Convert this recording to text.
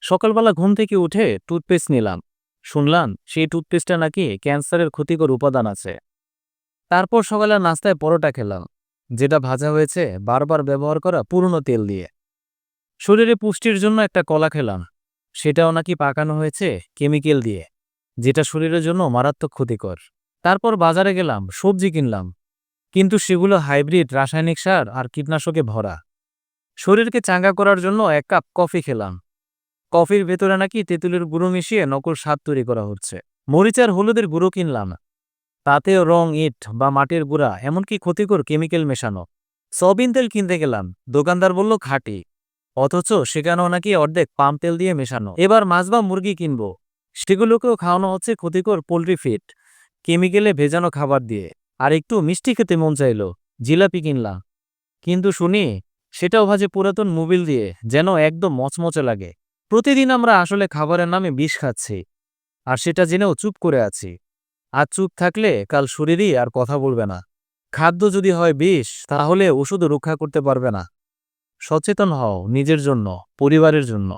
সকালবেলা ঘুম থেকে উঠে টুথপেস্ট নিলাম। শুনলাম সেই টুথপেস্টটা নাকি ক্যান্সারের ক্ষতিকর উপাদান আছে। তারপর সকালে নাস্তায় পরোটা খেলাম, যেটা ভাজা হয়েছে বারবার ব্যবহার করা পুরনো তেল দিয়ে। শরীরে পুষ্টির জন্য একটা কলা খেলাম, সেটাও নাকি পাকানো হয়েছে কেমিক্যাল দিয়ে, যেটা শরীরের জন্য মারাত্মক ক্ষতিকর। তারপর বাজারে গেলাম, সবজি কিনলাম, কিন্তু সেগুলো হাইব্রিড রাসায়নিক সার আর কীটনাশকে ভরা। শরীরকে চাঙ্গা করার জন্য 1 কাপ কফি খেলাম, কফির ভেতরে নাকি তেঁতুলের গুঁড়ো মিশিয়ে নকল স্বাদ তৈরি করা হচ্ছে। মরিচ আর হলুদের গুঁড়ো কিনলাম, তাতেও রং, ইট বা মাটির গুঁড়া, এমনকি ক্ষতিকর কেমিক্যাল মেশানো। সয়াবিন তেল কিনতে গেলাম, দোকানদার বলল খাঁটি, অথচ সেখানেও নাকি অর্ধেক পাম তেল দিয়ে মেশানো। এবার মাছ বা মুরগি কিনবো, সেগুলোকেও খাওয়ানো হচ্ছে ক্ষতিকর পোলট্রি ফিড, কেমিক্যালে ভেজানো খাবার দিয়ে। আর একটু মিষ্টি খেতে মন চাইলো, জিলাপি কিনলাম, কিন্তু শুনি সেটাও ভাজে পুরাতন মোবিল দিয়ে, যেন একদম মচমচে লাগে। প্রতিদিন আমরা আসলে খাবারের নামে বিষ খাচ্ছি, আর সেটা জেনেও চুপ করে আছি। আজ চুপ থাকলে কাল শরীরই আর কথা বলবে না। খাদ্য যদি হয় বিষ, তাহলে ওষুধও রক্ষা করতে পারবে না। সচেতন হও, নিজের জন্য, পরিবারের জন্য।